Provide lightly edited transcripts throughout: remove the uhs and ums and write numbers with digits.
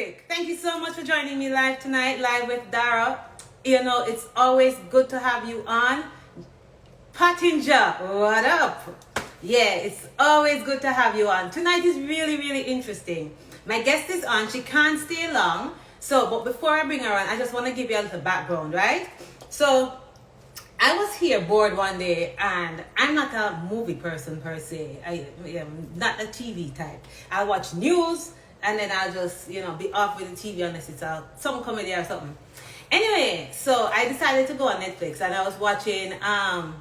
quick. Thank you so much for joining me live tonight, live with Dara. You know, it's always good to have you on. Pottinger, what up? Yeah, it's always good to have you on. Tonight is really, really interesting. My guest is on. She can't stay long. But before I bring her on, I just want to give you a little background, right? So, I was here bored one day, and I'm not a movie person per se. I am not a TV type. I watch news, and then I'll just, be off with the TV unless it's some comedy or something. Anyway, so I decided to go on Netflix, and I was watching, I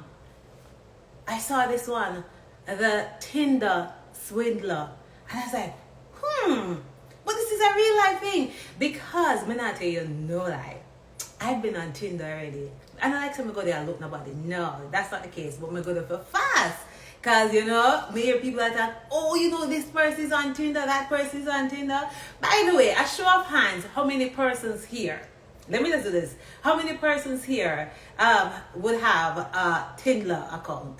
saw this one, the Tinder Swindler. And I was like, but this is a real life thing. Because, I'm not tell you no lie, I've been on Tinder already. And I like to go there and look nobody. No, that's not the case. But I go there for fast. Because, me hear people that are, this person is on Tinder, that person is on Tinder. By the way, a show of hands, how many persons here, let me just do this. How many persons here would have a Tinder account?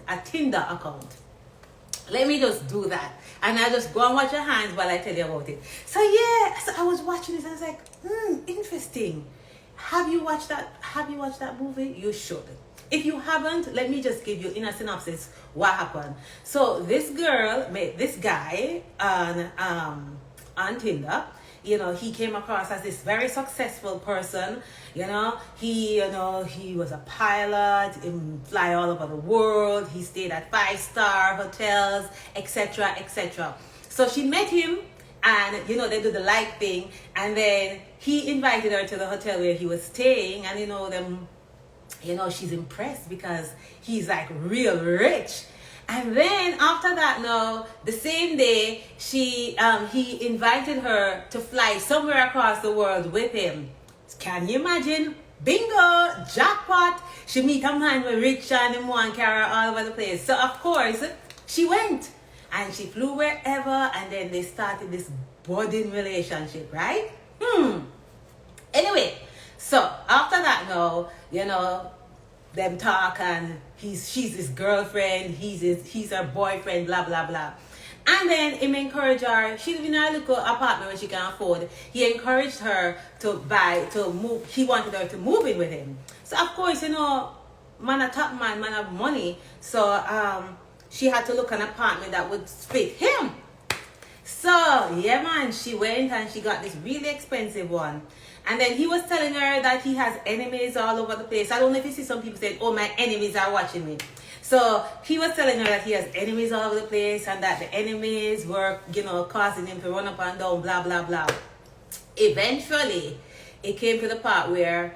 Let me just do that. And I just go and watch your hands while I tell you about it. So I was watching this and I was like, interesting. Have you watched that movie? You should. If you haven't, let me just give you in a synopsis what happened. So this girl met this guy on Tinder. He came across as this very successful person. He was a pilot, he fly all over the world, he stayed at 5-star hotels, etc., etc. So she met him, and they do the like thing, and then he invited her to the hotel where he was staying, and she's impressed because he's like real rich. And then after that, the same day, he invited her to fly somewhere across the world with him. Can you imagine? Bingo, jackpot. She meet a man with rich and him and carry her all over the place. So of course, she went and she flew wherever, and then they started this budding relationship, right? Anyway, so after that, them talk, and she's his girlfriend, he's her boyfriend, blah blah blah. And then him encouraged her. She lived in a little apartment where she can afford. He encouraged her to move. He wanted her to move in with him. So of course, man a top man have money. So she had to look an apartment that would fit him. So yeah, man, she went and she got this really expensive one. And then he was telling her that he has enemies all over the place. I don't know if you see some people saying, oh, my enemies are watching me. So he was telling her that he has enemies all over the place, and that the enemies were, causing him to run up and down, blah, blah, blah. Eventually, it came to the part where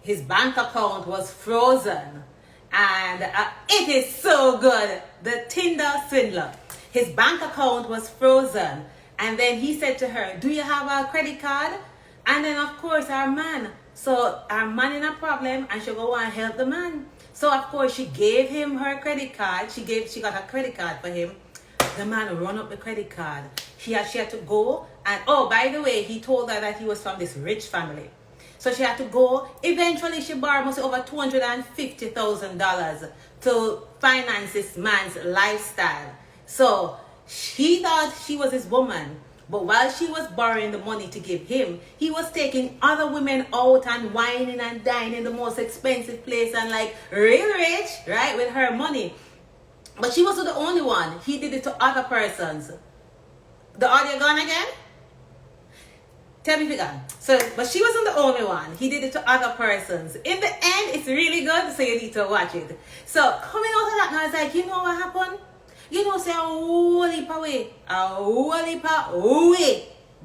his bank account was frozen. And it is so good. The Tinder Swindler. His bank account was frozen. And then he said to her, do you have a credit card? And then, of course, our man in a problem, and she go and help the man. So, of course, she gave him her credit card. She got a credit card for him. The man run up the credit card. She had to go. And, oh, by the way, he told her that he was from this rich family. So she had to go. Eventually, she borrowed over $250,000 to finance this man's lifestyle. So he thought she was his woman. But while she was borrowing the money to give him, he was taking other women out and whining and dining in the most expensive place and like real rich, right, with her money. But she wasn't the only one. He did it to other persons. The audio gone again? Tell me if it gone. But she wasn't the only one. He did it to other persons. In the end, it's really good, so you need to watch it. So coming out of that now, I was like, you know what happened? Say a whole heap away,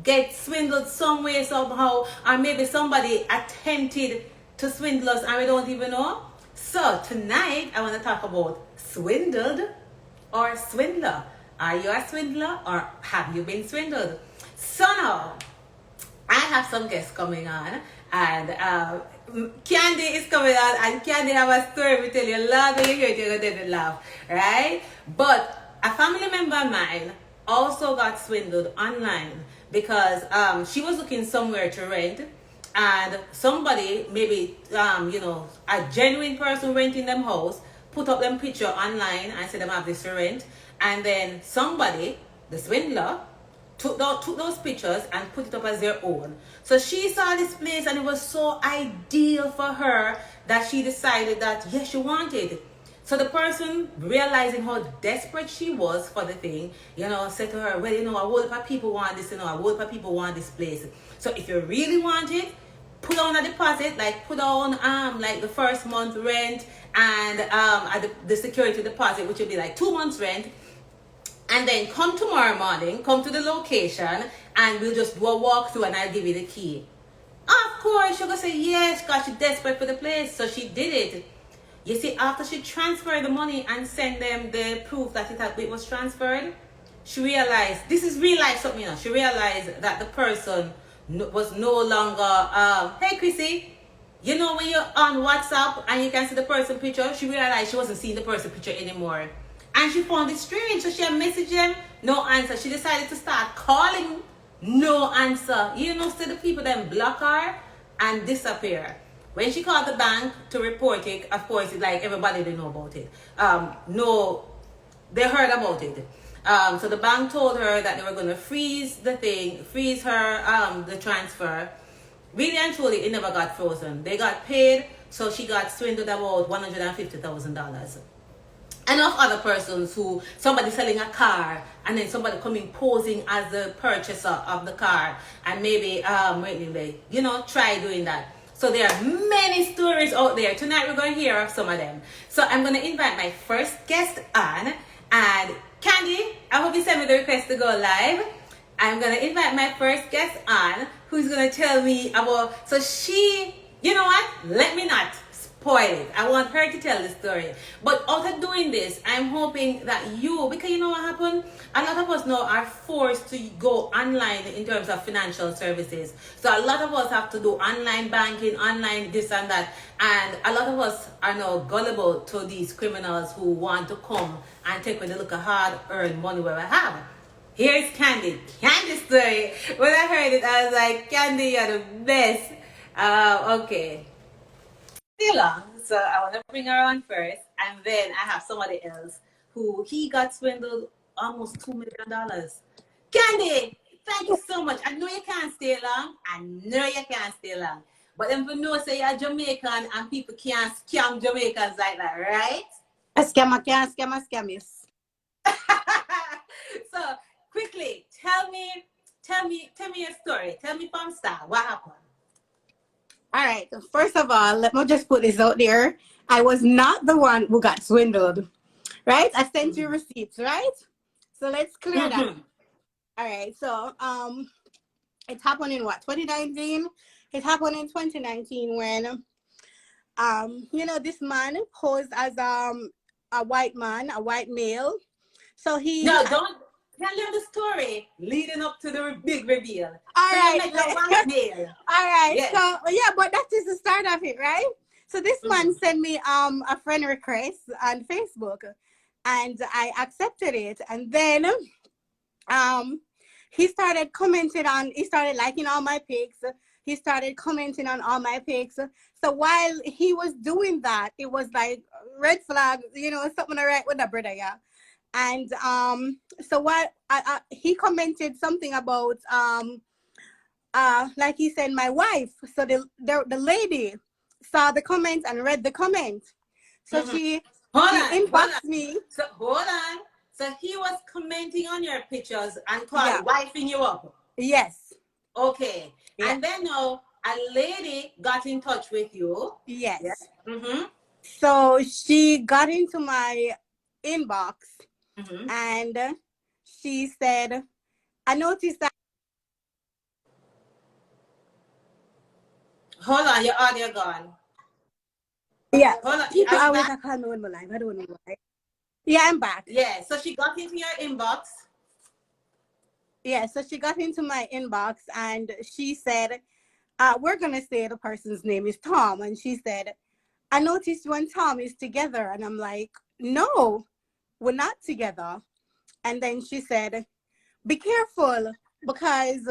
get swindled some way, somehow, or maybe somebody attempted to swindle us and we don't even know. So tonight, I want to talk about swindled or swindler. Are you a swindler or have you been swindled? So now, I have some guests coming on, and Candy is coming on, and Candy have a story to tell you. Laugh when you hear it, you're going to laugh, right? But a family member of mine also got swindled online because she was looking somewhere to rent, and somebody, maybe a genuine person renting them house, put up them picture online and said them have this for rent, and then somebody, the swindler, took those pictures and put it up as their own. So she saw this place and it was so ideal for her that she decided that yes, she wanted. So the person, realizing how desperate she was for the thing, said to her, well, a whole lot of people want this, a whole lot of people want this place. So if you really want it, put on a deposit, like put on like the first month rent and the security deposit, which would be like 2 months rent. And then come tomorrow morning, come to the location, and we'll just do a walkthrough and I'll give you the key. Of course, she's going to say yes, because she's desperate for the place. So she did it. You see, after she transferred the money and sent them the proof that it was transferred, she realized, this is real life something, she realized that the person was no longer, hey Chrissy, when you're on WhatsApp and you can see the person picture, she realized she wasn't seeing the person picture anymore. And she found it strange, so she had messaged him, no answer. She decided to start calling, no answer. So the people then block her and disappear. When she called the bank to report it, of course, it's like everybody didn't know about it. No, they heard about it. So the bank told her that they were going to freeze the thing, freeze her, the transfer. Really and truly, it never got frozen. They got paid, so she got swindled about $150,000. Enough other persons who, somebody selling a car and then somebody coming posing as the purchaser of the car and maybe try doing that. So there are many stories out there. Tonight we're going to hear of some of them. So I'm going to invite my first guest on, and Candy, I hope you send me the request to go live. I'm going to invite my first guest on, who's going to tell me about, so she, let me not spoil it. I want her to tell the story. But out of doing this, I'm hoping that because you know what happened? A lot of us now are forced to go online in terms of financial services. So a lot of us have to do online banking, online this and that. And a lot of us are now gullible to these criminals who want to come and take away the look of hard-earned money where we have. Here's Candy. Candy's story. When I heard it, I was like, Candy, you're the best. Okay. Still on, so I want to bring her on first, and then I have somebody else who he got swindled almost $2 million. Candy, thank you so much. I know you can't stay long. But then we know say you're Jamaican and people can't scam Jamaicans like that, right? A scammer can't scam a scammies. So quickly, tell me your story. Tell me from start. What happened? All right. First of all, let me just put this out there. I was not the one who got swindled, right? I sent you receipts, right? So let's clear that. All right. So it happened in what, 2019? It happened in 2019 when this man posed as a white man, a white male. So he tell them the story leading up to the big reveal. All right. All right. Yes. So yeah, but that is the start of it, right? So this man sent me a friend request on Facebook, and I accepted it. And then he started liking all my pics. He started commenting on all my pics. So while he was doing that, it was like red flag, something all right with the brother, yeah. And so what he commented something about like he said my wife. So the lady saw the comment and read the comment. So she inboxed me. So hold on. So he was commenting on your pictures and wifing you up. Yes. Okay. Yeah. And then now a lady got in touch with you. Yes. Yeah. So she got into my inbox. And she said, I noticed that. Hold on, your audio gone. Yeah. Hold on. People always call me on my live. I don't know why. Yeah, I'm back. Yeah, so she got into your inbox. Yeah, so she got into my inbox and she said, we're going to say the person's name is Tom. And she said, I noticed you and Tom is together. And I'm like, no, we're not together. And then she said, be careful because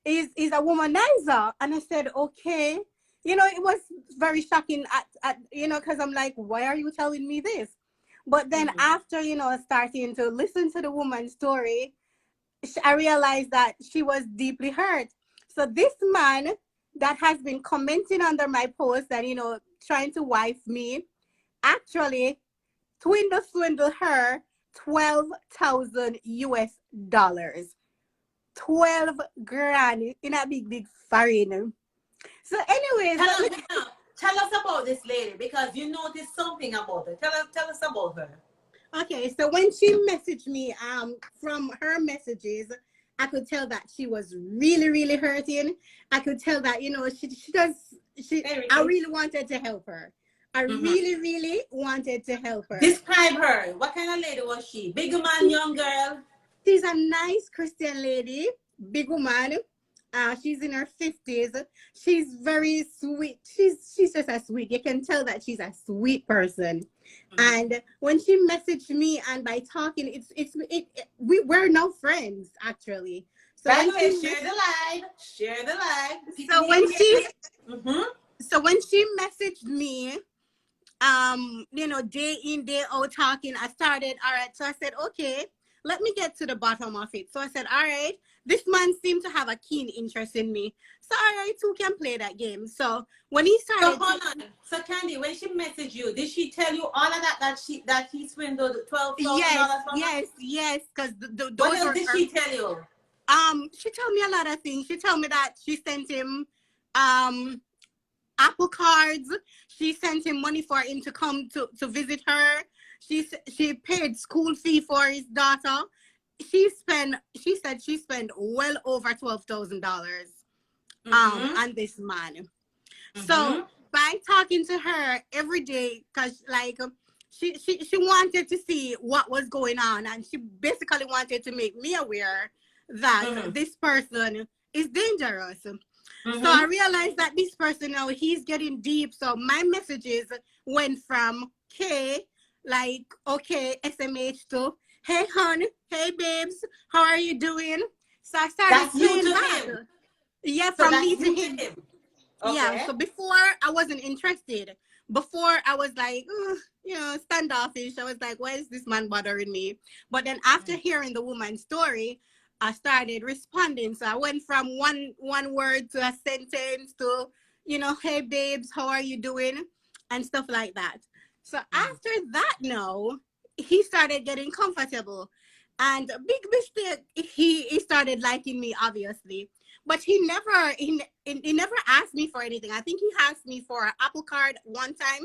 he's a womanizer. And I said, okay. It was very shocking because I'm like, why are you telling me this? But then after, starting to listen to the woman's story, I realized that she was deeply hurt. So this man that has been commenting under my post and, you know, trying to wife me, actually swindle her 12,000 US dollars. 12 grand in a big foreign. So anyways, Tell us, tell us about this lady because you noticed something about her. Tell us about her. okay, so when she messaged me, from her messages, I could tell that she was really hurting. I could tell that, you know, I really wanted to help her. I really wanted to help her. Describe her. What kind of lady was she? Big man, young girl? She's a nice Christian lady, big woman. She's in her 50s. She's very sweet. She's just a sweet. You can tell that she's a sweet person. And when she messaged me, and by talking, we're now friends actually. So by the way, share the live. Share the live. So when she messaged me, you know, day in, day out talking, I started, all right. So I said, okay, let me get to the bottom of it. So I said, all right, this man seemed to have a keen interest in me. So all right, who can play that game? So when he started, so hold on. So Candy, when she messaged you, did she tell you all of that he swindled $12,000? Yes, because what else did she tell you? She told me a lot of things. She told me that she sent him Apple cards. She sent him money for him to come to visit her. She paid school fee for his daughter. She said she spent well over $12,000 on this man. So by talking to her every day, because like she wanted to see what was going on, and she basically wanted to make me aware that this person is dangerous. So I realized that this person now, he's getting deep. So my messages went from K, like, okay, SMH to, hey, hon, hey, babes, how are you doing? So I started playing back. Yeah, from me to him. Okay. Yeah, so before I wasn't interested. Before I was like, you know, standoffish. I was like, why is this man bothering me? But then after hearing the woman's story, I started responding. So I went from one word to a sentence to, you know, hey babes, how are you doing? And stuff like that. So after that, now he started getting comfortable. And big mistake, he started liking me, obviously. But he never asked me for anything. I think he asked me for an Apple card one time.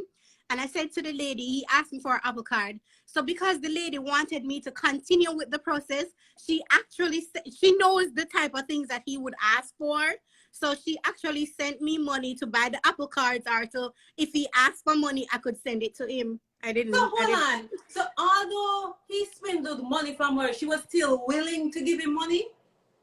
And I said to the lady, he asked me for an Apple card. So because the lady wanted me to continue with the process, she knows the type of things that he would ask for. So she actually sent me money to buy the Apple cards, or to, if he asked for money, I could send it to him. I didn't. So hold on. So although he swindled money from her, she was still willing to give him money?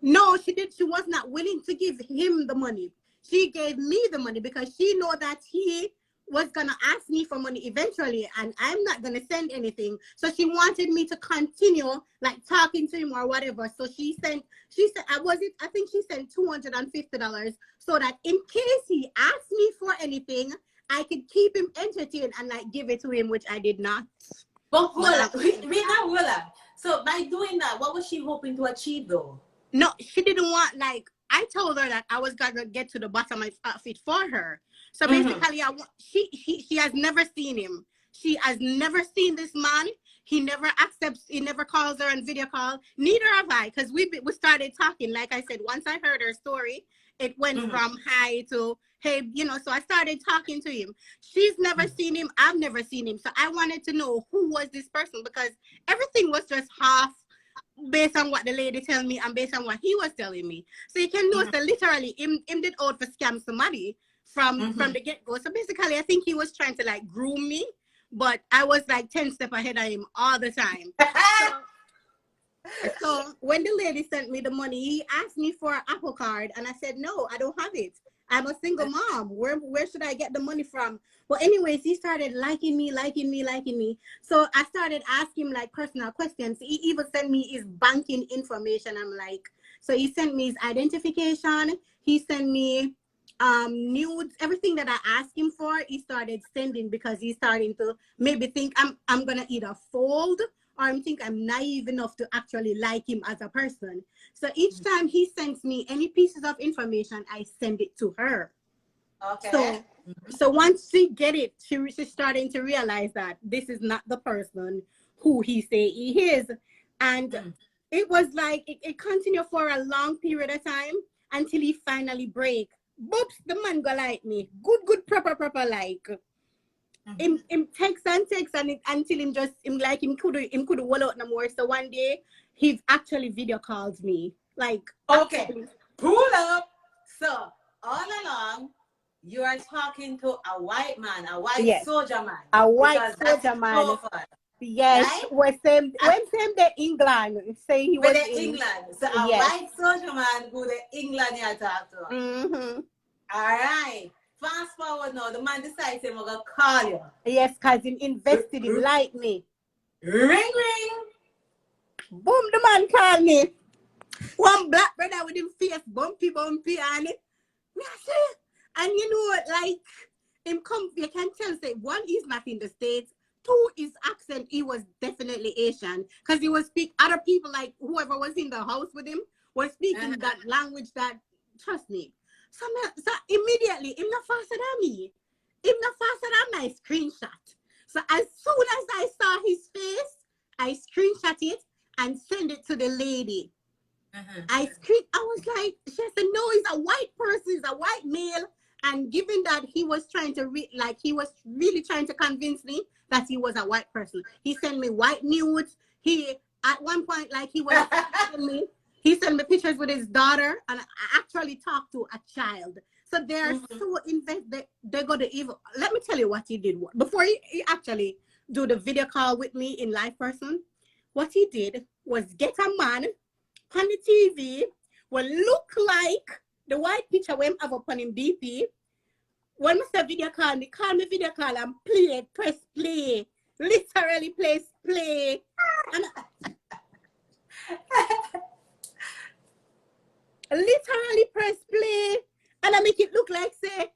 No, she did. She was not willing to give him the money. She gave me the money because she know that he was going to ask me for money eventually, and I'm not going to send anything. So she wanted me to continue like talking to him or whatever. So she said, I think she sent $250 so that in case he asked me for anything, I could keep him entertained and like give it to him, which I did not. But hold on. So by doing that, what was she hoping to achieve though? No, she didn't want, like, I told her that I was going to get to the bottom of it for her. So basically, she has never seen him. She has never seen this man. He never accepts, he never calls her on video call. Neither have I, because we started talking. Like I said, once I heard her story, it went from hi to, hey, you know, so I started talking to him. She's never seen him. I've never seen him. So I wanted to know who was this person, because everything was just half based on what the lady tell me and based on what he was telling me. So you can know that literally him did out for scam somebody from the get-go. So basically I think he was trying to like groom me, but I was like 10 steps ahead of him all the time. So when the lady sent me the money, he asked me for an Apple card, and I said, no, I don't have it. I'm a single mom. Where should I get the money from? Well, anyways, he started liking me. So I started asking him like personal questions. He even sent me his banking information. I'm like, so he sent me his identification. He sent me nudes, everything that I asked him for, he started sending, because he's starting to maybe think I'm gonna either fold or I think I'm naive enough to actually like him as a person. So each time he sends me any pieces of information, I send it to her. Okay. So once she get it, she's starting to realize that this is not the person who he say he is. And it was like, it continued for a long period of time until he finally break. Boops, the man go like me. Good, proper, like. Him text and until him could hold out no more. So one day he actually video calls me. Like, okay, actually, pull up. So all along you are talking to a white man, a white soldier man. A white soldier man. Yes, right? When same the England, say he was in England. So a white soldier man who the England you talk to. All right. Fast forward now, the man decides he's going to call you. Yes, because he invested him like me. Ring. Boom, the man called me. One black brother with him face bumpy and it. And you know, like, him come, you can tell, say, one, he's not in the States. Two, his accent, he was definitely Asian. Because he was speak other people, like whoever was in the house with him, was speaking that language that, trust me. So immediately, him not faster than me. Him not faster than my screenshot. So as soon as I saw his face, I screenshot it and send it to the lady. I was like, she said, no, he's a white person, he's a white male. And given that he was trying to he was really trying to convince me that he was a white person. He sent me white nudes. He, at one point, like he was he sent me pictures with his daughter, and I actually talked to a child. So they're so invested. They got the evil. Let me tell you what he did. Before he actually do the video call with me in live person, what he did was get a man on the TV will look like the white picture when I have up on him DP. When Mr. Video call me video call and press play. Literally press play. And literally press play. And I make it look like, say,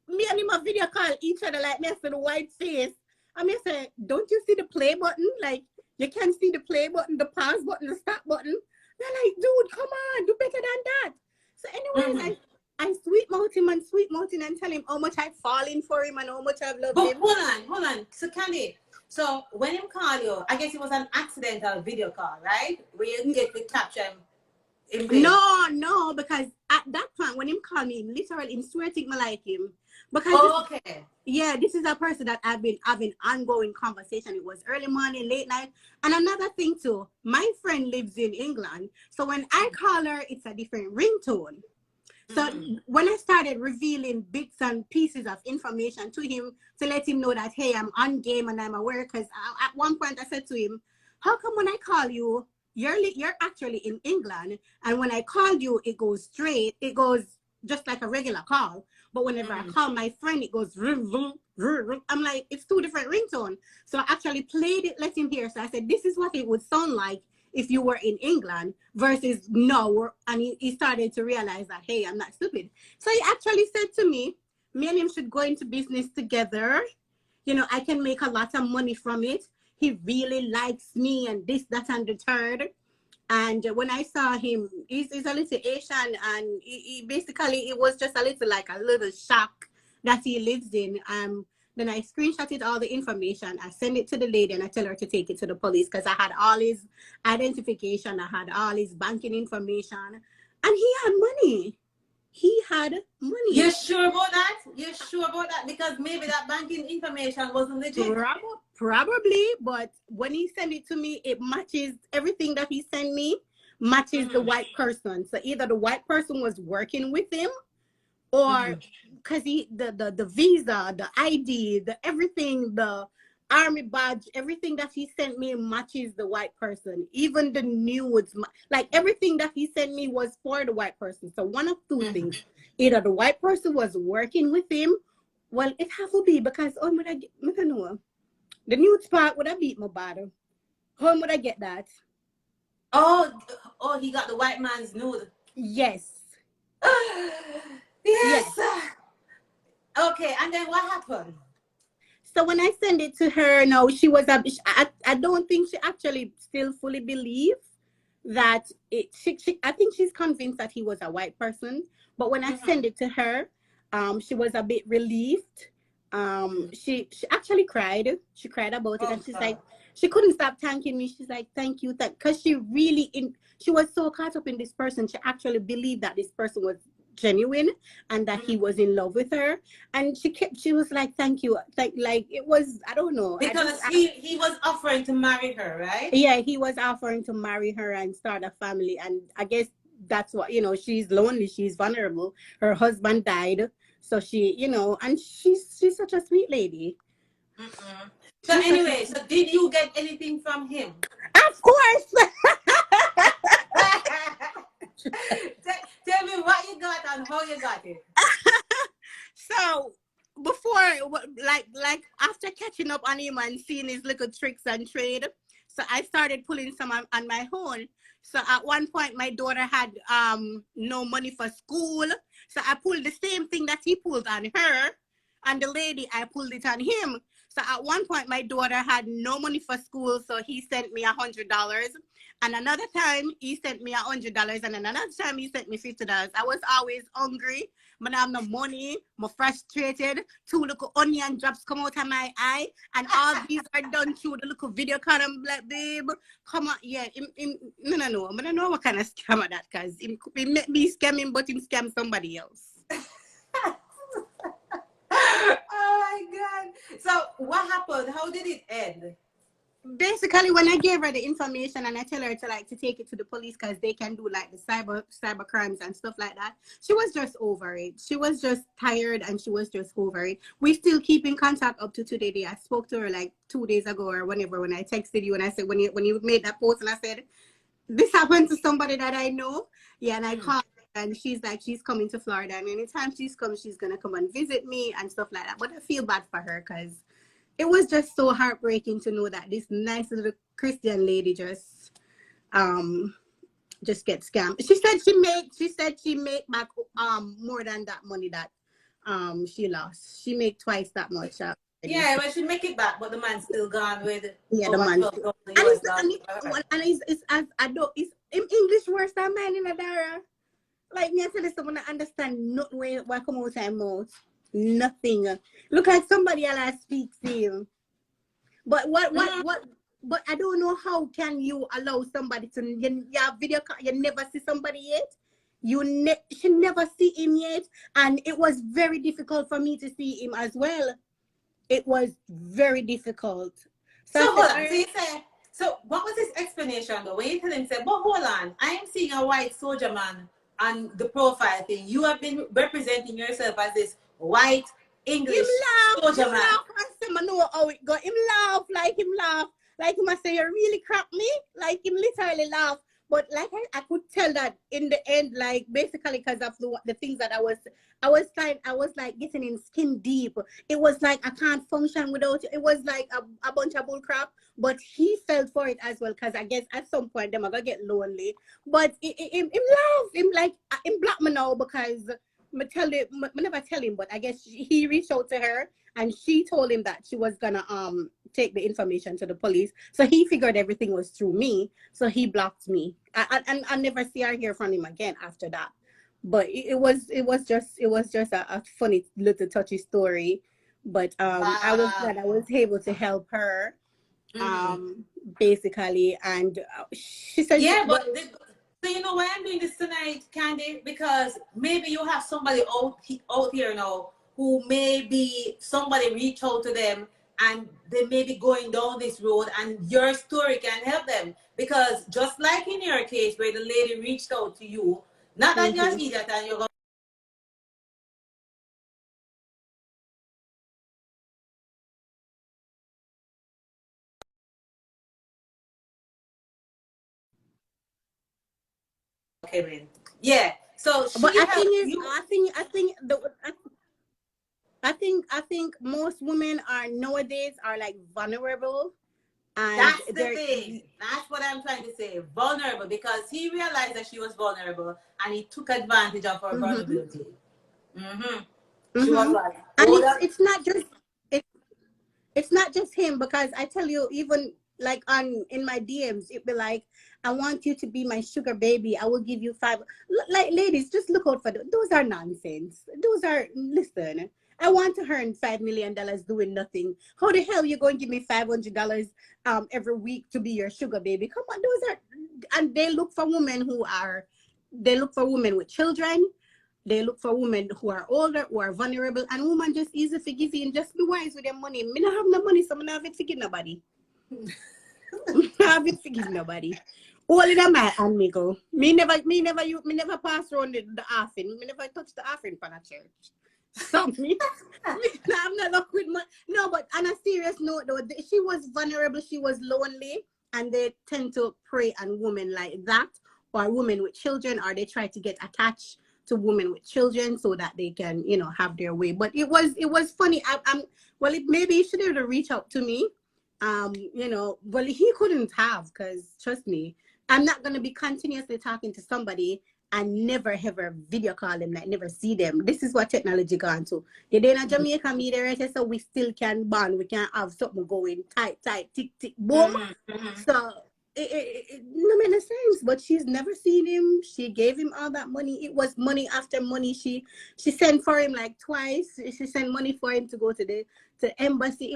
me and him a video call each other like me, I see the white face. And me say, don't you see the play button? Like, you can see the play button, the pause button, the stop button. They're like, dude, come on, do better than that. So anyways, I sweet mouth him and tell him how much I've fallen for him and how much I've loved him. Hold on. So Candy, so when him called you, I guess it was an accidental video call, right? Where you get to capture him. No, because at that point when him called me, literally him swear to me like him. Because this is a person that I've been having ongoing conversation. It was early morning, late night. And another thing too, my friend lives in England. So when I call her, it's a different ringtone. So when I started revealing bits and pieces of information to him to let him know that, hey, I'm on game and I'm aware, because at one point I said to him, how come when I call you, you're actually in England, and when I called you, it goes straight, it goes just like a regular call. But whenever I call my friend, it goes vroom, vroom, vroom, vroom. I'm like, it's two different ringtones. So I actually played it, let him hear. So I said, this is what it would sound like if you were in England versus no. And he started to realize that, hey, I'm not stupid. So he actually said to me and him should go into business together. You know, I can make a lot of money from it. He really likes me and this, that, and the third. And when I saw him, he's a little Asian, and he basically, it was just a little shock that he lives in. Then I screenshotted all the information. I send it to the lady and I tell her to take it to the police, because I had all his identification. I had all his banking information, and he had money. He had money. You're sure about that? You're sure about that? Because maybe that banking information wasn't legit. Probably, but when he sent it to me, it matches everything that he sent me, matches the white person. So either the white person was working with him, or because the visa, the ID, the everything, the army badge, everything that he sent me matches the white person. Even the nudes, like everything that he sent me was for the white person. So one of two things: either the white person was working with him. Well, it have to be, because I don't know. The nude part would have beat my bottom. How would I get that? Oh, he got the white man's nude. Yes. Yes. Okay, and then what happened? So when I send it to her, no, she was I don't think she actually still fully believes that I think she's convinced that he was a white person. But when I send it to her, she was a bit relieved. She actually cried. She cried about it, Oh and she's like, God. she couldn't stop thanking me. She's like, thank you, because she really she was so caught up in this person. She actually believed that this person was genuine and that he was in love with her. And she was like, thank you, like it was, I don't know, Because he was offering to marry her, right? yeah, he was offering to marry her and start a family. And I guess that's what, she's lonely, she's vulnerable, her husband died, so she, and she's such a sweet lady. So She's such a anyway, so did you get anything from him? Of course. Tell me what you got and how you got it. So before, like after catching up on him and seeing his little tricks and trade, so I started pulling some on my own. So at one point, my daughter had no money for school, so I pulled the same thing that he pulled on her, and the lady, I pulled it on him. So at one point, my daughter had no money for school, so he sent me $100. And another time, he sent me $100, and another time, he sent me $50. I was always hungry. I have no money, I'm frustrated. Two little onion drops come out of my eye, and all these are done through the little video call. I'm like, babe, come on, yeah, no, I don't know what kind of scam that, because he make me scam him, but him scam somebody else. Oh my God. So what happened? How did it end? Basically, when I gave her the information and I tell her to take it to the police because they can do like the cyber crimes and stuff like that, she was just over it. She was just tired and she was just over it. We still keep in contact up to today. I spoke to her like 2 days ago or whenever, when I texted you and I said, when you made that post, and I said, this happened to somebody that I know. Yeah, and I called her and she's like, she's coming to Florida, and anytime she's come, she's gonna come and visit me and stuff like that. But I feel bad for her because it was just so heartbreaking to know that this nice little Christian lady just gets scammed. She said she made back more than that money that she lost. She made twice that much. Yeah, well, she make it back, but the man's still gone with The over man. 12,000 And US dollars. it's as I don't, it's in English worse than mine in Adara. Like me, I tell you someone I understand nothing what come out of my mouth. Nothing. Look like somebody else speaks to you. But but I don't know how can you allow somebody to you have video call, you never see somebody yet. She never see him yet, and it was very difficult for me to see him as well. It was very difficult. So So I hold said, on. So you say, so what was his explanation though? When you tell him, say, but hold on, I am seeing a white soldier man on the profile thing. You have been representing yourself as this white English soldier him man. laugh, and I know how it go. Him laugh, like him I say, you really crap me, like him literally laugh. But like I could tell that in the end, like basically because of the things that I was like getting in skin deep. It was like I can't function without you. It was like a bunch of bull crap. But he felt for it as well, because I guess at some point them are gonna get lonely. But him laugh, him like him block me now because I never tell him, but I guess he reached out to her and she told him that she was gonna take the information to the police. So he figured everything was through me, so he blocked me. And I never see or hear from him again after that. But it was just a funny little touchy story. But I was Wow. glad I was able to help her basically, and she said Yeah, but so you know why I'm doing this tonight, Candy? Because maybe you have somebody out here now who maybe somebody reach out to them and they may be going down this road, and your story can help them. Because just like in your case where the lady reached out to you, not that you're an idiot and you're came in. Yeah. So but she I helped think is you. I think most women are nowadays are like vulnerable, and That's the they're thing. That's what I'm trying to say. Vulnerable, because he realized that she was vulnerable and he took advantage of her vulnerability. Mm-hmm. She was like, and hold up. it's not just it, It's not just him, because I tell you, even like on in my DMs, it be like, I want you to be my sugar baby. I will give you five. Like, ladies, just look out for those are nonsense. Those are, listen. I want to earn $5 million doing nothing. How the hell you going to give me $500 every week to be your sugar baby? Come on, those are, and they look for women who are, they look for women with children. They look for women who are older, who are vulnerable, and women just easy forgiving. Just be wise with their money. Me not have no money, so I don't have it forgive nobody. I have it forgive nobody. All of them my hand me go. Me never pass around the offering. Me never touch the offering for a church. So I'm not luck with money. No, but on a serious note though, she was vulnerable, she was lonely, and they tend to prey on women like that, or women with children, or they try to get attached to women with children so that they can, you know, have their way. But it was funny. Well, maybe he should have reached out to me. You know, well, he couldn't have, because trust me, I'm not gonna be continuously talking to somebody and never ever video call them, like never see them. This is what technology gone to. The day in Jamaica me there, so we still can bond, we can have something going tight, tick, tick, boom. So it no make no sense. But she's never seen him. She gave him all that money. It was money after money. She sent for him like twice. She sent money for him to go to the embassy.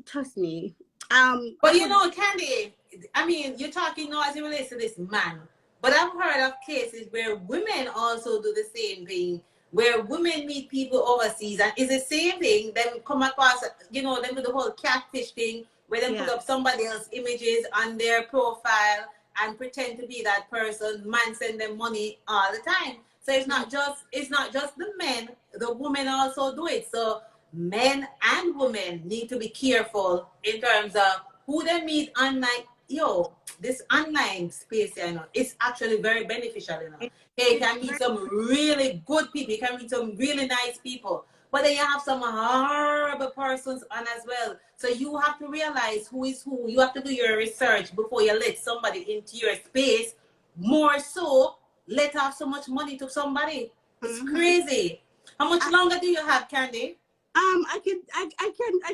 Trust me. But you know, Candy, I mean, you're talking now as it relates to this man. But I've heard of cases where women also do the same thing, where women meet people overseas, and it's the same thing. Then come across, you know, them do the whole catfish thing, where they put up somebody else's images on their profile and pretend to be that person. Man send them money all the time. So it's not just the men, the women also do it. So men and women need to be careful in terms of who they meet online. Yo, this online space, you know, it's actually very beneficial, you know. Hey, you can meet some really good people, you can meet some really nice people, but then you have some horrible persons on as well. So you have to realize who is who. You have to do your research before you let somebody into your space. More so, let off so much money to somebody. It's crazy. How much longer do you have, Candy? I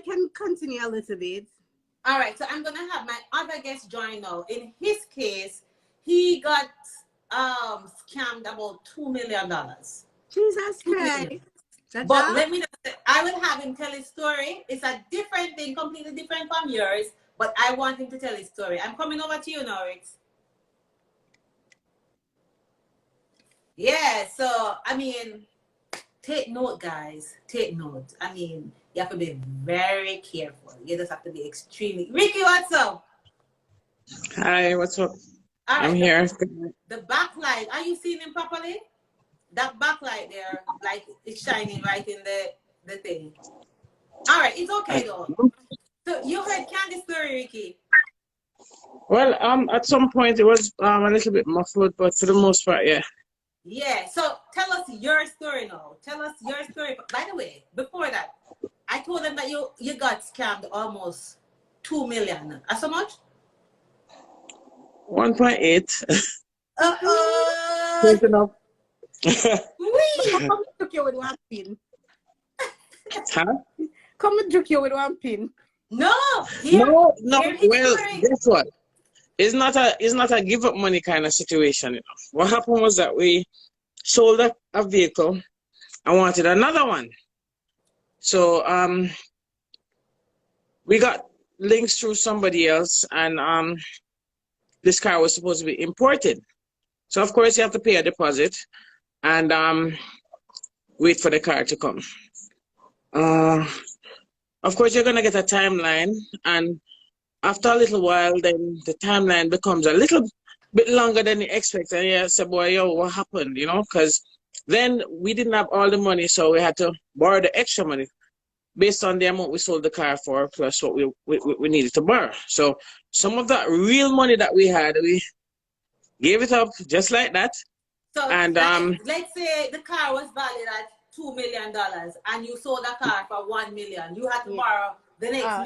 can continue a little bit. All right, so I'm gonna have my other guest join now. In his case, he got scammed about $2 million. Jesus Christ. But let me know, I will have him tell his story. It's a different thing, completely different from yours, but I want him to tell his story. I'm coming over to you now, Rix. Yeah, so I mean, take note, guys. Take note. I mean, you have to be very careful. You just have to be extremely. Ricky, what's up? Hi, what's up? All right, I'm here. The backlight, are you seeing him properly? That backlight there, like it's shining right in the thing. All right, it's okay though. So you heard Candy's story, Ricky? Well, at some point it was a little bit muffled, but for the most part, yeah. Yeah, so tell us your story now. Tell us your story. By the way, before that, I told them that you got scammed almost 2 million. How much? 1.8. Close enough. Come and joke you with one pin. Huh? Come and joke you with one pin. No. No. Well, guess what? It's not a give up money kind of situation. You know? What happened was that we sold a vehicle and wanted another one. So we got links through somebody else, and this car was supposed to be imported. So of course you have to pay a deposit and wait for the car to come. Of course you're gonna get a timeline, and after a little while, then the timeline becomes a little bit longer than you expect. And you say, boy, yo, what happened? You know, because then we didn't have all the money, so we had to borrow the extra money based on the amount we sold the car for, plus what we needed to borrow. So some of that real money that we had, we gave it up just like that. So and let's say the car was valued at $2 million and you sold a car for 1 million. You had to borrow the next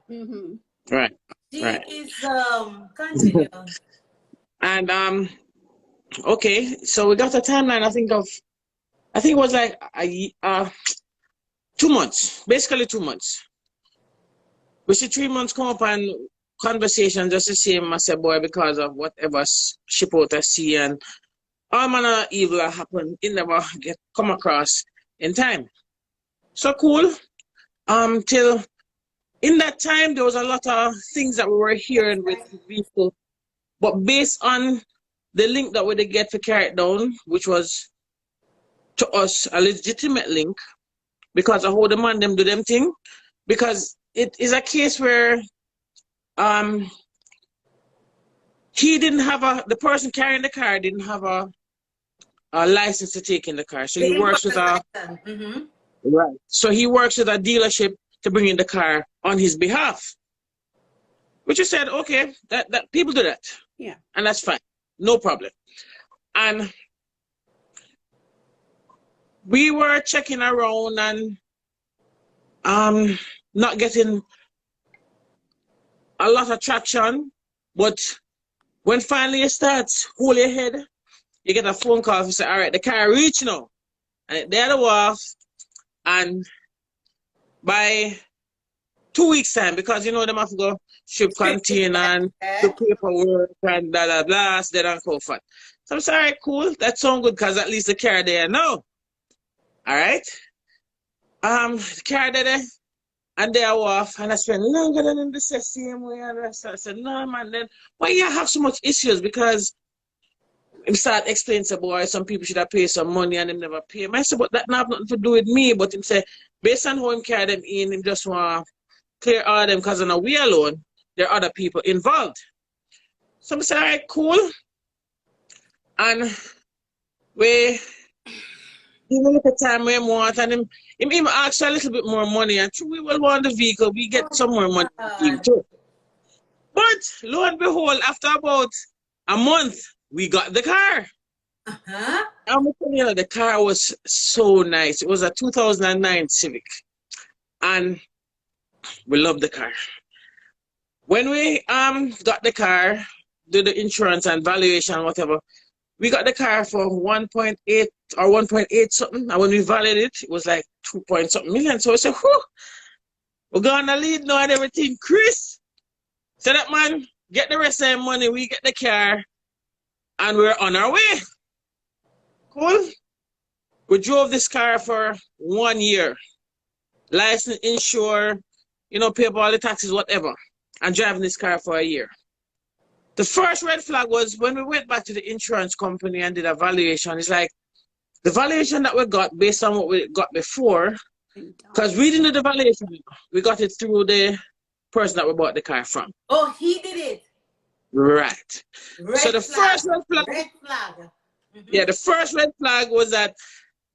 million. Right. She right. is continue. And okay, so we got a timeline. I think it was like 2 months, basically 2 months. we see 3 months come up and conversation just the same. I said, boy, because of whatever ship out at sea and all manner of evil that happen, it never come across in time. So cool. Till in that time, there was a lot of things that we were hearing with people, but based on the link that we did get to carry it down, which was to us a legitimate link, because of how the man them do them thing, because it is a case where he didn't have the person carrying the car didn't have a license to take in the car, so he works with a right. So he works with a dealership to bring in the car on his behalf. Which you said, okay, that people do that. Yeah. And that's fine. No problem. And we were checking around and not getting a lot of traction. But when finally it starts, hold your head, you get a phone call and say, all right, the car reach now. And they're the wharf. And by 2 weeks time, because you know them have to go ship container and the paperwork and blah blah blah, so they don't go fat. So I'm sorry, cool, that sounds good because at least the car there now. Alright. The car there and they are off and I spent longer than in the same way and I said, no man, then why you have so much issues? Because I start explaining to boy, some people should have paid some money and them never pay. I said, but that not have nothing to do with me, but him say, based on how him carry them in, him just want clear all of them because on a we alone, there are other people involved. So I said, all right, cool. And we even look at time we want and him even ask for a little bit more money and we will want the vehicle, we get some more money too. But lo and behold, after about a month, we got the car. I'm telling you, the car was so nice. It was a 2009 Civic. And we love the car. When we got the car, did the insurance and valuation, whatever, we got the car for 1.8 or 1.8 something. And when we valued it, it was like 2 point something million. So I said, whew, we're gonna lead now and everything. Chris, so that man, get the rest of the money, we get the car, and we're on our way. Cool. We drove this car for 1 year. License, insure, you know, pay all the taxes, whatever. And driving this car for a year. The first red flag was when we went back to the insurance company and did a valuation. It's like the valuation that we got based on what we got before, because we didn't do the valuation, we got it through the person that we bought the car from. Oh, he did it. Right. Red so the flag. first red flag. Red flag. Yeah, the first red flag was that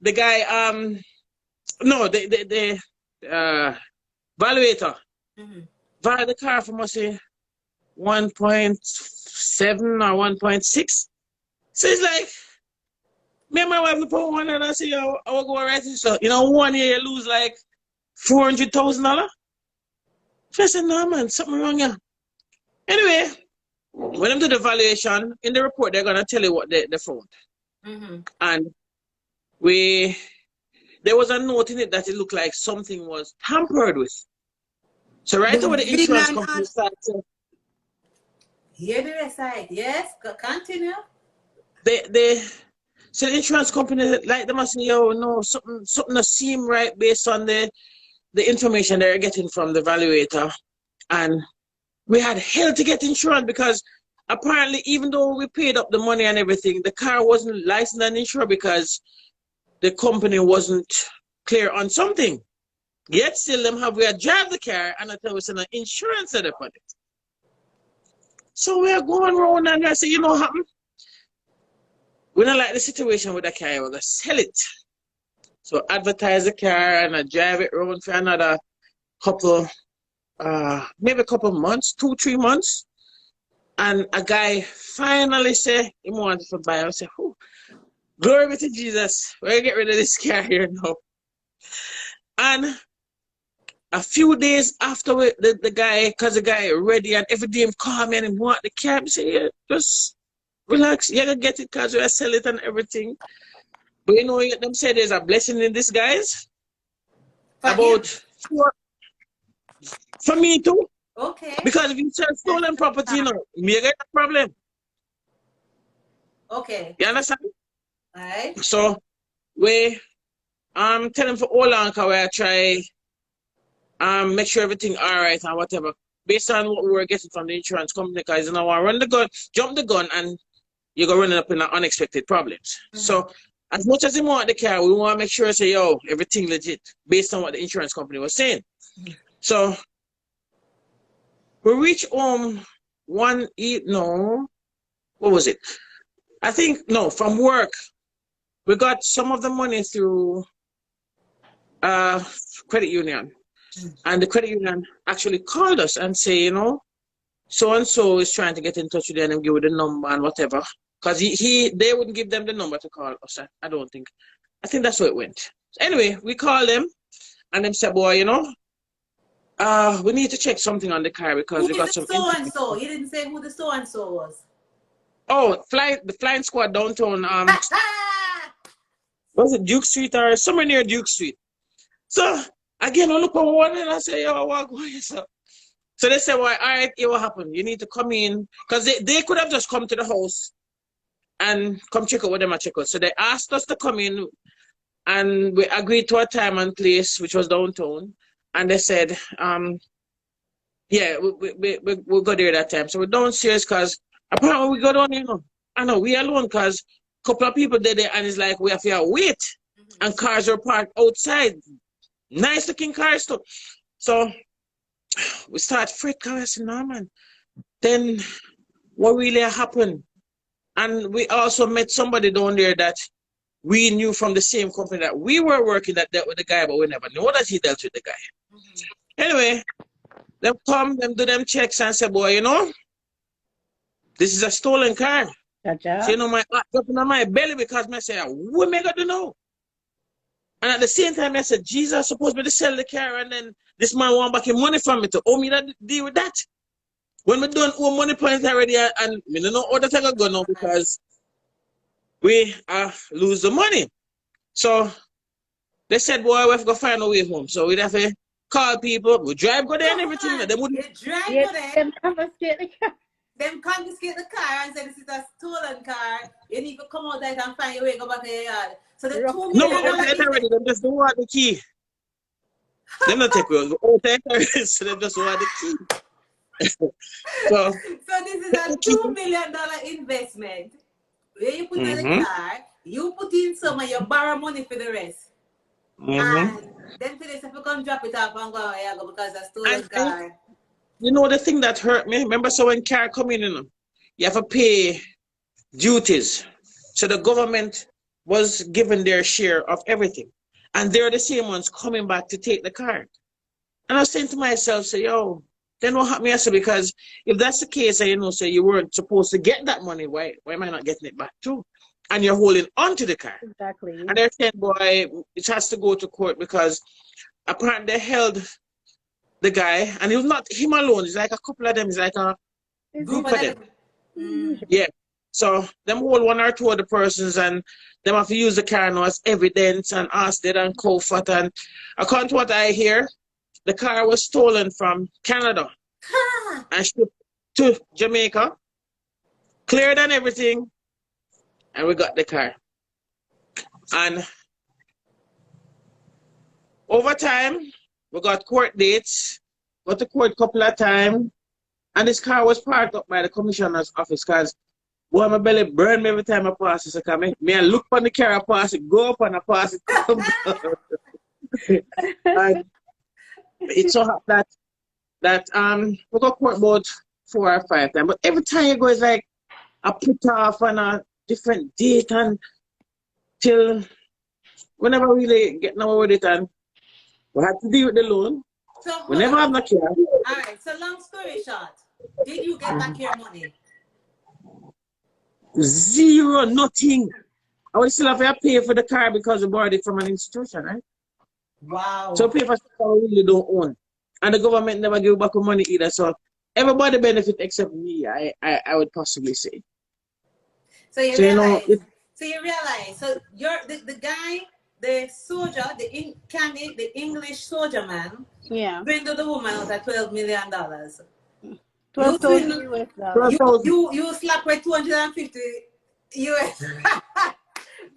the guy, no, the valuator valued the car for must say 1.7 or 1.6. So it's like, me and my wife, we put one and I say, yo, I will go right. So, you know, 1 year you lose like $400,000. So I said, no man, something wrong here. Anyway, when I'm doing the valuation, in the report, they're going to tell you what they found. And there was a note in it that it looked like something was tampered with. So right over the insurance company started to... Hear the rest side. Yes, continue. So the insurance company, like they must say, yo, no, something doesn't seem right based on the information they're getting from the valuator. And we had hell to get insurance because apparently even though we paid up the money and everything, the car wasn't licensed and insured because the company wasn't clear on something. Yet still them have we had drive the car and I tell us an insurance set up on it. So we are going around and I say, you know what happened? We don't like the situation with the car, we're gonna sell it. So advertise the car and I drive it around for another couple, maybe a couple months, 2-3 months. And a guy finally said he wanted to buy it. I said, oh, glory be to Jesus. We're gonna get rid of this car here now. And a few days after the guy, because the guy ready and every day him call me and he want the car, I say, yeah, just relax, you're gonna get it because we're sell it and everything. But you know, them say there's a blessing in this, guys. About For me too. Okay. Because if you sell stolen property, you know, you get a problem. Okay. You understand? Alright. So we tell them for all on cause I try make sure everything alright and whatever. Based on what we were getting from the insurance company, because you know I run the gun, jump the gun and you go running up in unexpected problems. So as much as you want the car, we want to make sure say, yo, everything legit based on what the insurance company was saying. So we reach home what was it? I think from work. We got some of the money through credit union. And the credit union actually called us and say, you know, so and so is trying to get in touch with them and give you the number and whatever. Because they wouldn't give them the number to call us. I don't think. I think that's how it went. So anyway, we called them and them said, boy, you know, we need to check something on the car because we got some. So and so. You didn't say who the so and so was. Oh, the flying squad downtown. Was it Duke Street or somewhere near Duke Street? So again, I look on one and I say, yo, what going on? So they said, well, all right, here what happened? You need to come in. Because they could have just come to the house and come check out what them are check out. So they asked us to come in and we agreed to a time and place, which was downtown. And they said, yeah, we'll go there that time. So we're downstairs because apparently we go down, you know. I know, we alone because a couple of people did there and it's like we have to wait. And cars are parked outside. Nice looking cars too. So we start fret cars, no man. Then what really happened? And we also met somebody down there that we knew from the same company that we were working that dealt with the guy, but we never knew that he dealt with the guy. Anyway, them come, them do them checks and say, boy, you know, this is a stolen car. Gotcha. So, you know, my heart dropping on my belly because I say, what am I gonna know? And at the same time, I said, Jesus supposed me to sell the car and then this man want back his money from me to owe me that deal with that. When we don't owe money point already and we don't know how that I go now because we lose the money. So they said, boy, we have to go find a way home. So we'd have to call people, we drive go there and everything. They wouldn't drive go there. Them confiscate the car. Them confiscate the car and say this is a stolen car. You need to come out there and find your way, go back to your yard. So the $2 no, million already. Them just don't want the key. Them not take well. So they just want the key. So this is a $2 million investment. Where you put in the car, you put in some and you borrow money for the rest. And then today, if you come drop it off and go because a stolen car. You know the thing that hurt me? Remember, so when car come in, you have to pay duties. So the government was given their share of everything. And they're the same ones coming back to take the car. And I was saying to myself, say, yo, then what happened yesterday? Because if that's the case, and you know, say you weren't supposed to get that money, why am I not getting it back too? And you're holding on to the car. Exactly. And they're saying, boy, it has to go to court because apparently they held the guy, and it was not him alone, it's like a couple of them, it's like a group of them. Yeah. So them hold one or two of the persons and them have to use the car now as evidence and ask them and comfort. And according to what I hear, the car was stolen from Canada and shipped to Jamaica, cleared and everything, and we got the car. And over time, we got court dates, got to court a couple of times, and this car was parked up by the commissioner's office because boy, my belly burned me every time I pass it. So come me I look on the car, I pass it, go up and I pass it, come down. And it's so hot that we got court about 4 or 5 times. But every time you go, it's like I put off on a different date and till whenever we really get nowhere with it and we had to deal with the loan. So we never have no car. Alright, so long story short, did you get back your money? Zero, nothing. I would still have to pay for the car because we borrowed it from an institution, right? Wow. So pay for stuff we really don't own. And the government never give back money either. So everybody benefit except me, I would possibly say. So you realize, so you're the guy the soldier, Candy, the English soldier man, Yeah. swindled the woman out of $12 million. You 12,000 swindle, US dollars. 12,000. you slap her 250 US. And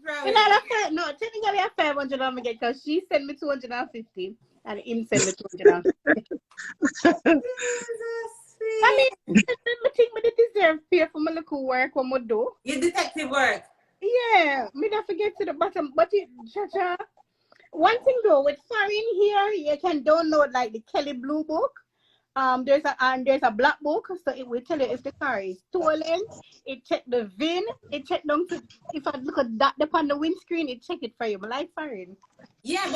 Right. I said, no, technically I 500 on me because she sent me 250 and him sent me 250. I mean, I think me deserve pay for my little work what I do. Your detective work. Yeah, me not forget to the bottom, but it, cha-cha. One thing though, with foreign here, you can download like the Kelly Blue Book. There's a black book, so it will tell you if the car is stolen. It check the VIN. It check down to if I look at that upon the windscreen, it check it for you. But like foreign. Yeah, Yeah,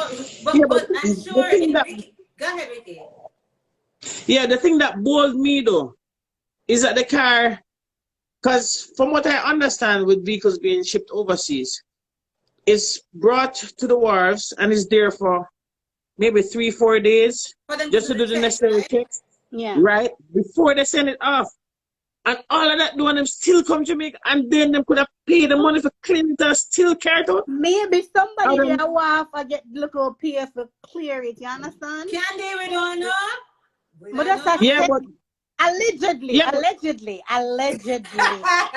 but but I'm the sure thing if that Ricky, go ahead, Ricky. the thing that bored me though is that the car, because from what I understand with vehicles being shipped overseas, it's brought to the wharves and is there for maybe 3-4 days For them to just do to the do the checks, necessary right? checks, Yeah. right? Before they send it off. And all of that doing them still come to Jamaica and then them could have paid the money for cleaning it and still carry it out. Maybe somebody Adam, there will get little PS to clear it. You understand? Candy, we don't know. We But don't that's a yeah, know. but allegedly, yeah, but allegedly. yeah,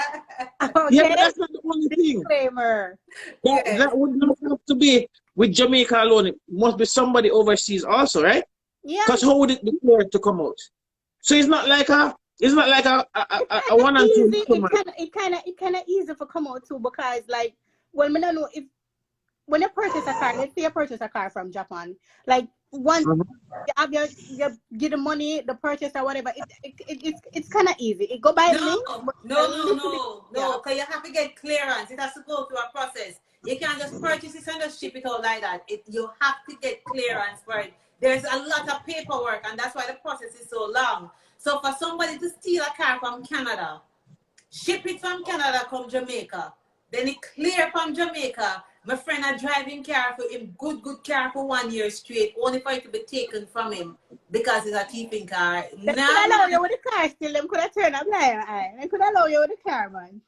Okay? but that's not the only thing. Disclaimer. Yes. That would not have to be with Jamaica alone. It must be somebody overseas also, right? Yeah. Because how would it be clear to come out? So it's not like a one and two Easy. command. It kind of easy for come out too because like when we don't know if when you purchase a car, let's say you purchase a car from Japan, like once you have you give the money, the purchase or whatever, it's kind of easy. It go by No, link, but a no, no, little bit, no, yeah. no. Because you have to get clearance. It has to go through a process. You can't just purchase it and just ship it out like that. You have to get clearance for it. There's a lot of paperwork, and that's why the process is so long. So for somebody to steal a car from Canada, ship it from Canada, come Jamaica, then it clear from Jamaica. My friend are driving car for him, good car for 1 year straight, only for it to be taken from him because it's a thieving car. They Nah, could allow man. you with the car still. Them could have turned a blind eye. They could allow you with the car, man.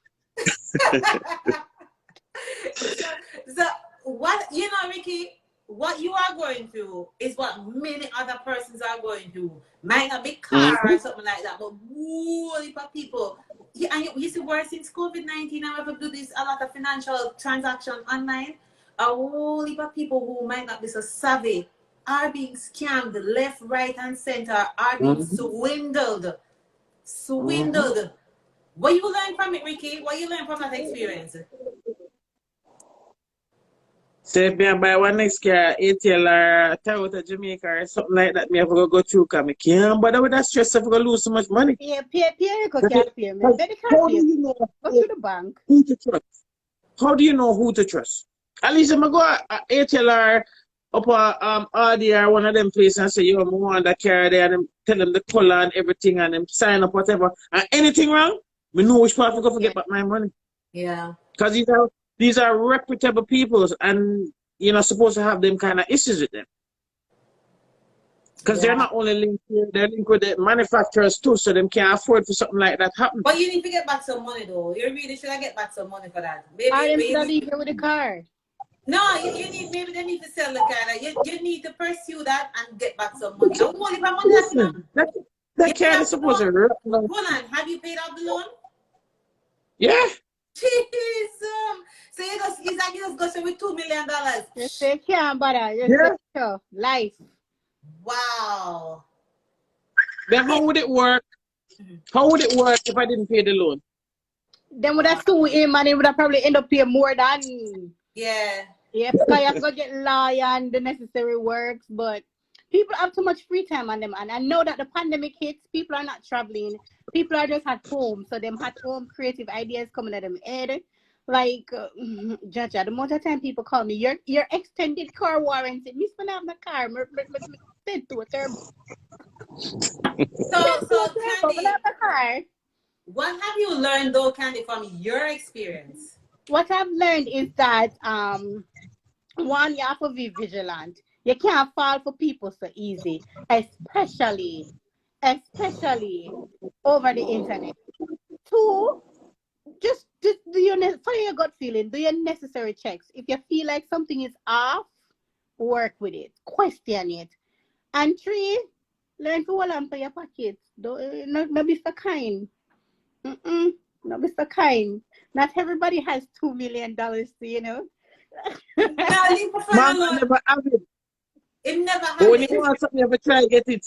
So what you know, Ricky, what you are going through is what many other persons are going through. Might not be car or something like that, but whole heap of people. Yeah, and you see where since COVID-19 I have to do this a lot of financial transaction online. A whole heap of people who might not be so savvy are being scammed left, right, and center, are being swindled. Swindled. What you learn from it, Ricky? What you learn from that experience? So if me buy one next car, ATL or Toyota Jamaica or something like that, me have to go through because I can't bother with that stress if I lose so much money. Yeah, pay, because Because can't pay me. Better can't how do pay. you know Go to the bank. who to trust? How do you know who to trust? At least if I go ATL or up a Audi or one of them places and say, yo, I want that car there and them tell them the color and everything and them sign up whatever. And anything wrong, we know which part I go forget about my money. Yeah. Because these are reputable people and you're not supposed to have them kind of issues with them. Because they're not only linked here, they're linked with the manufacturers too, so them can't afford for something like that happen. But you need to get back some money though. You really should get back some money for that. Or them Maybe should have leave you with the car. no, you need maybe they need to sell the car. You need to pursue that and get back some money. I won't leave my money left, you know. Listen, that car is supposed to run. Hold on, have you paid off the loan? Yeah. Jeez, so it's like you just go with $2 million. You say can't bother. You Yeah. say so. Life. Wow. Then how would it work? How would it work if I didn't pay the loan? Then would have sue him and he would have probably end up paying more than. Yeah. Yeah, because you have to go get lawyer and the necessary works, but people have too much free time on them. And I know that the pandemic hits, people are not traveling. People are just at home. So them at home creative ideas coming at them head. Like, Jaja, the amount of time people call me, your extended car warranty. Miss when I have my car, send to a term. So Candy, Car. what have you learned though, Candy, from your experience? What I've learned is that one, you have to be vigilant. You can't fall for people so easy, especially over the internet. Two, just do your follow your gut feeling. Do your necessary checks. If you feel like something is off, work with it. Question it. And 3, learn to hold on to your pockets. Don't not be so kind. Not be so kind. Not everybody has $2 million, Yeah, leave for fun Mom, I alone. never have it. Him never But have when you it. want something, you have to try and get it.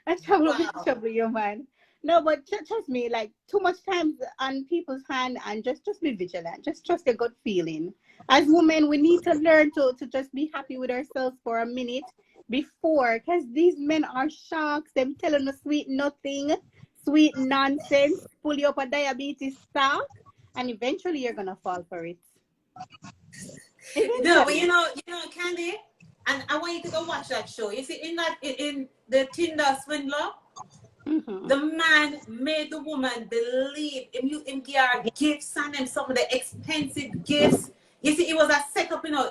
That's trouble Wow. with trouble, you man. No, but trust me, like too much time on people's hand, and just be vigilant. Just trust your gut feeling. As women, we need to learn to just be happy with ourselves for a minute before, because these men are sharks. Them telling us sweet nothing, sweet nonsense, pull you up a diabetes stock, and eventually you're gonna fall for it. No, but Eventually. Candy, and I want you to go watch that show. You see, in the Tinder Swindler, Mm-hmm. the man made the woman believe him give her gifts and them some of the expensive gifts. You see, it was a setup, him a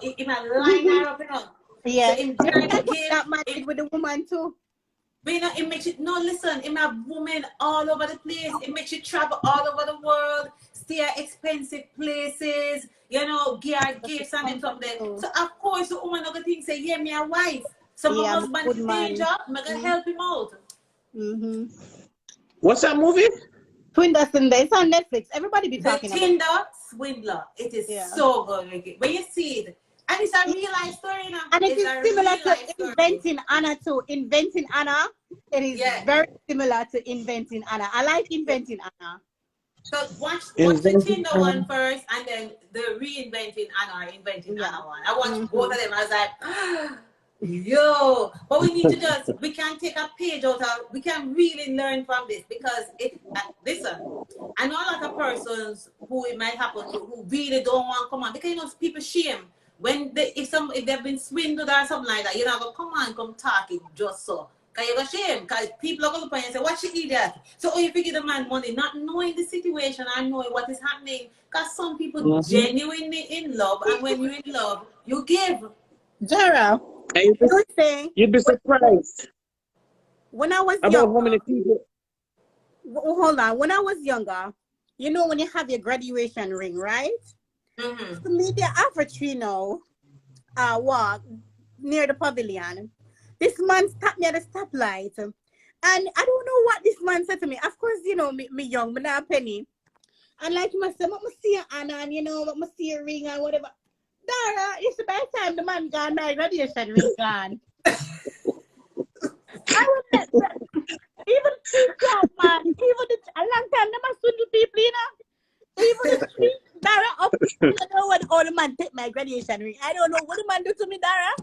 line her up, So Yeah. him Just give her the like what that gift. man did with the woman too. But it makes you no listen. It have women all over the place. It makes you travel all over the world, stay at expensive places. Give her gifts and them something. So of course the woman not gonna think say, yeah, me a wife. So my Yeah, I'm a husband good in man. danger. I'm gonna help him out. Mm-hmm. What's that movie? Swindler, it's on Netflix. Everybody be The talking about it. Tinder Swindler. It is Yeah. so good. Ricky. When you see it, and it's a real life story now. And it It's is a similar real to life story. Inventing Anna too. Inventing Anna. It is Yeah. very similar to Inventing Anna. I like Inventing Anna. So watch the Tinder one first, and then the reinventing Anna or inventing Anna one. I watched both of them. I was like, yo. But we need to we can take a page out of, we can really learn from this because listen, I know a lot of persons who it might happen to who really don't want to come on because people shame when if they've been swindled or something like that. You're not gonna come talk it just so. Cause you're shame, cause people are gonna look at you and say, "What she idiot?" So you figure the man money, not knowing the situation and knowing what is happening. Cause some people genuinely in love, and when you're in love, you give. Dara, You'd be surprised when I was about how many people. hold on. When I was younger, when you have your graduation ring, right? Mm-hmm. So me, the Africano walk near the pavilion. This man stopped me at the stoplight. And I don't know what this man said to me. Of course, me young, but not a penny. And like you must say, I see your Anna, and I see your ring and whatever. Dara, it's about time the man gone, my graduation ring gone. I was like, even street cat, man, a long time, they must swindle people, Even the street, Dara, up, I don't know what all the man take my graduation ring. I don't know what the man do to me, Dara,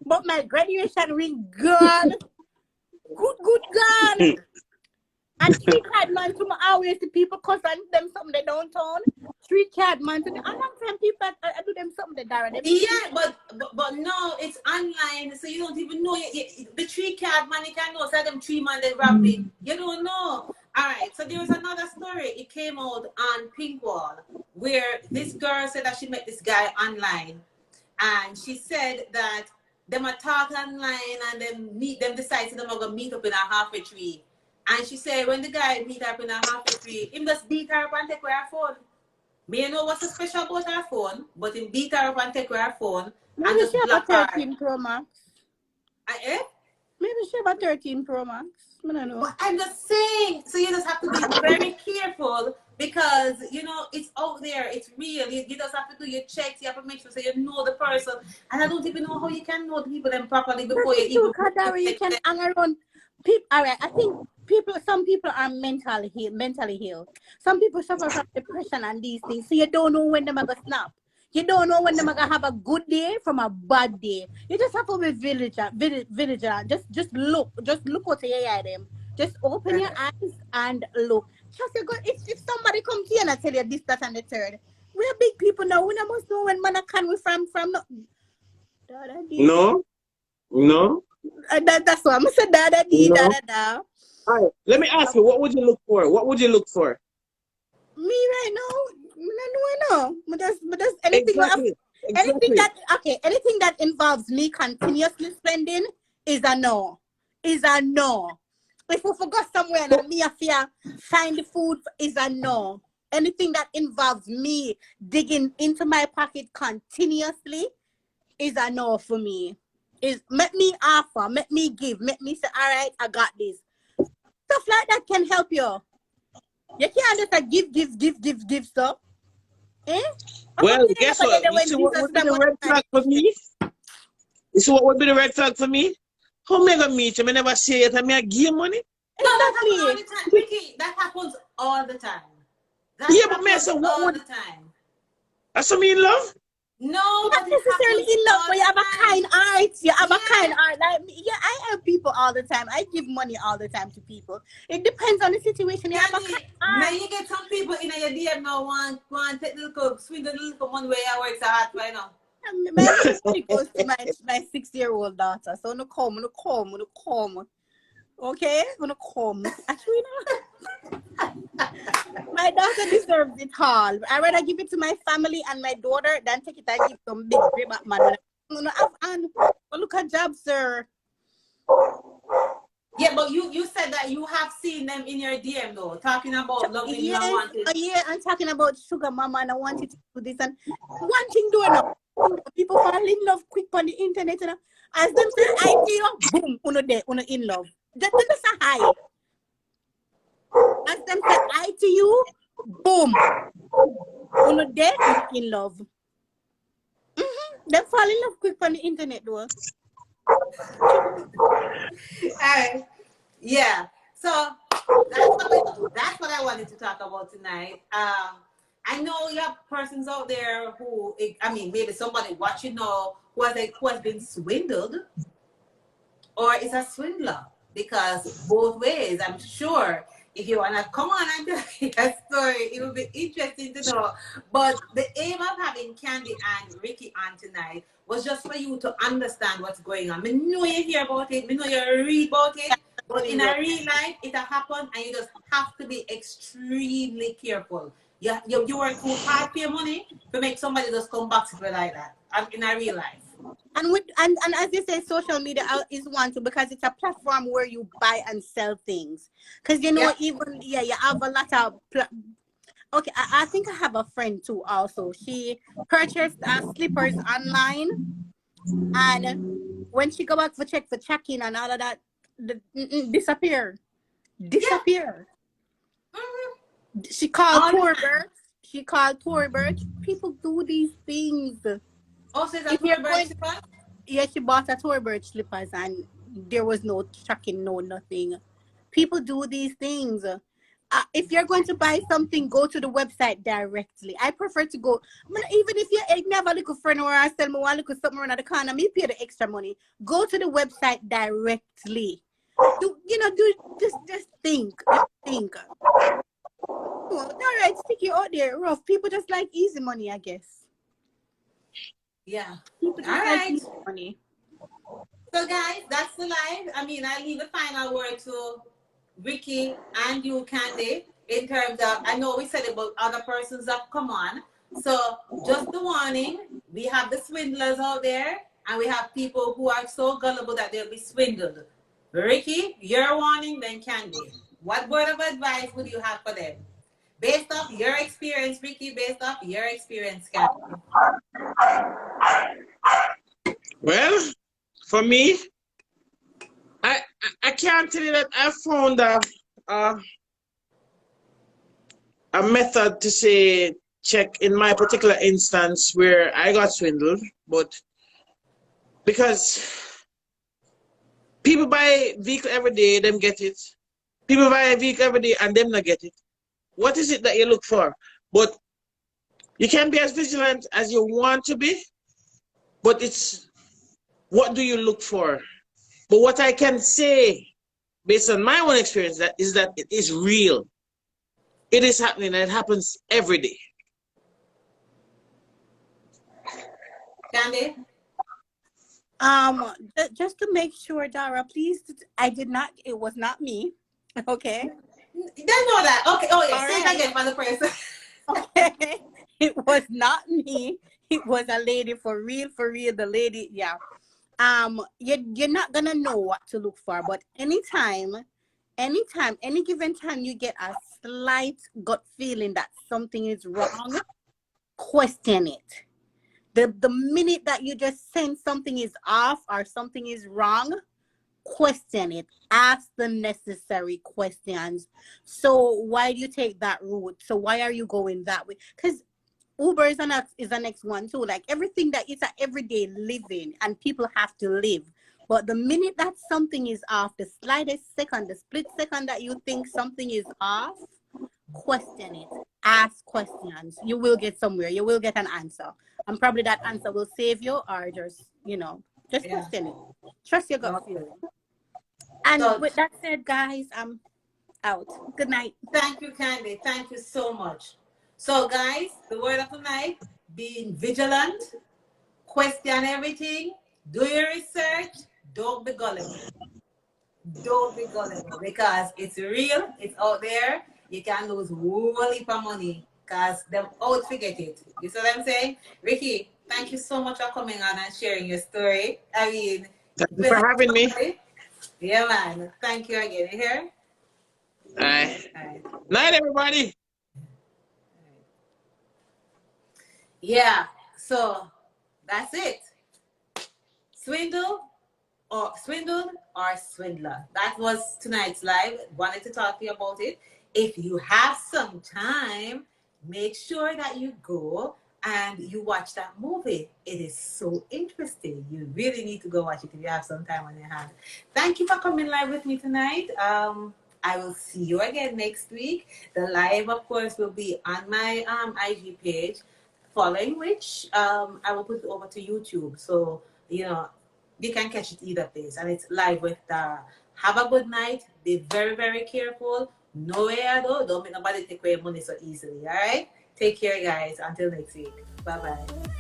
but my graduation ring gone. Good gone. And street card man to my always the people cause them something they downtown. Street card man to the a long time people I do them something they Dara. Yeah, but no, it's online, so you don't even know the tree card man. You can know say them tree man they wrap it. You don't know. All right, so there was another story. It came out on Pink Wall where this girl said that she met this guy online, and she said that them a talk online and them decide to them are gonna meet up in a halfway tree. And she said when the guy meet up in a halfway tree, him just beat her up and take her phone. Me know what's so special about her phone, but him beat her up and take her phone and just block her. 13 Pro Max. Maybe she have a 13 Pro Max. I don't know. But I'm just saying, so you just have to be very careful because it's out there, it's real. You just have to do your checks, you have to make sure so you know the person. And I don't even know how you can know the people them properly before you even you can hang around people. All right, I think some people are mentally ill. Some people suffer from depression and these things, so you don't know when they're gonna snap. You don't know when they're gonna have a good day from a bad day. You just have to be vigilant. Just look what you hear them. Just open your eyes and look. Just if somebody comes to you and I tell you this, that, and the third, we're big people now. We must know when man can we from nothing. No. That's what I'm saying. Da. All right, let me ask you, what would you look for? Me right now, I know. But that's anything. Exactly. Anything that involves me continuously spending is a no. If we forgot somewhere and me a fear find the food is a no. anything that involves me digging into my pocket continuously is a no for me. Is make me offer, make me give, make me say, all right, I got this. Stuff like that can help you. You can't just give stuff. Eh? Well, guess what? You see what would be the red flag for me? You see what would be the red flag for me? How me gonna meet you? I never say it. I mean, I give money. No, that happens all the time, Ricky. That happens all the time. Yeah, but man, so what would? The time. That's what me in love? No, not necessarily in love, but you have a kind heart. You have a kind heart. Like, yeah, I help people all the time. I give money all the time to people. It depends on the situation. You have a kind heart. Now you get some people in your DM now want take little swindle little money where you work so hard right now. My money goes to my 6-year-old daughter. So no come. Okay, gonna come. Actually, my daughter deserves it all. I rather give it to my family and my daughter than take it and give some big grab man. Look at job, sir. Yeah, but you said that you have seen them in your DM though, talking about loving you and wanting. Yeah, I'm talking about sugar mama and I wanted to do this and one thing doing up. People fall in love quick on the internet, you know. As them say I see you, boom, uno there, uno in love. Just a hi. As them say I to you, boom, uno there, uno in love. They fall in love quick on the internet though. Yeah. So that's what I wanted to talk about tonight. I know you have persons out there who, I mean, maybe somebody watching now who has been swindled or is a swindler, because both ways, I'm sure if you want to come on and tell me a story, it will be interesting to know. But the aim of having Candy and Ricky on tonight was just for you to understand what's going on. I know you hear about it, I know you read about it, but in a real life, it happens and you just have to be extremely careful. You work too hard for your money to make somebody just come back to you like that in a real life. And as you say, social media is one too, because it's a platform where you buy and sell things. Because you know, you have a lot of. Okay, I think I have a friend too. Also, she purchased slippers online, and when she go back for check-in and all of that, disappear. She called Tourbird. People do these things. Oh, so it's a Tourbird slipper? Yeah, she bought a Tourbird slippers and there was no tracking, no nothing. People do these things. If you're going to buy something, go to the website directly. I prefer to go. I mean, even if you never look a friend or I sell me one look at something around the corner, me pay the extra money. Go to the website directly. Just think. All right, stick it out there, rough. People just like easy money, I guess. Yeah. People just like easy money. So guys, that's the live. I mean, I leave the final word to Ricky and you, Candy, in terms of, I know we said about other persons that come on. So just the warning, we have the swindlers out there and we have people who are so gullible that they'll be swindled. Ricky, your warning, then Candy. What word of advice would you have for them? Based off your experience, Ricky, based off your experience, Candy. Well, for me, I can't tell you that I found a method to say check in my particular instance where I got swindled, but because people buy vehicle every day, them get it. People buy a vehicle every day and them not get it. What is it that you look for? But you can be as vigilant as you want to be, but it's what do you look for? But what I can say, based on my own experience, is that it is real. It is happening and it happens every day. Candy? Just to make sure, Dara, please, it was not me. Okay. They know that. Okay. Oh yeah. All Say it again for the person. Okay. It was not me. It was a lady for real. The lady, yeah. You're not gonna know what to look for, but any given time you get a slight gut feeling that something is wrong, question it. The minute that you just sense something is off or something is wrong, question it. Ask the necessary questions. So why do you take that route? So why are you going that way? Because Uber is the next one too. Like everything that it's an everyday living and people have to live. But the minute that something is off, the slightest second, the split second that you think something is off, question it. Ask questions. You will get somewhere. You will get an answer. And probably that answer will save you or just, just question it. Trust your gut feeling. And So, with that said, guys, I'm out. Good night. thank you, Candy. Thank you so much. So, guys, the word of the night, being vigilant, question everything, do your research, don't be gullible. Don't be gullible because it's real, it's out there. You can lose a whole heap of money because them out forget it. You see what I'm saying? Ricky, thank you so much for coming on and sharing your story. I mean, Thank you for having me. yeah, man. Thank you again. You hear? All right. All right. Night, everybody. Yeah, so that's it. Swindled or swindler. That was tonight's live. Wanted to talk to you about it. If you have some time, make sure that you go and you watch that movie. It is so interesting. You really need to go watch it if you have some time on your hands. Thank you for coming live with me tonight. I will see you again next week. The live, of course, will be on my IG page, following which I will put it over to YouTube. So, you can catch it either place. And it's Live with Dara. Have a good night. Be very, very careful. No way though. Don't make nobody take away money so easily. All right? Take care, guys. Until next week. Bye-bye.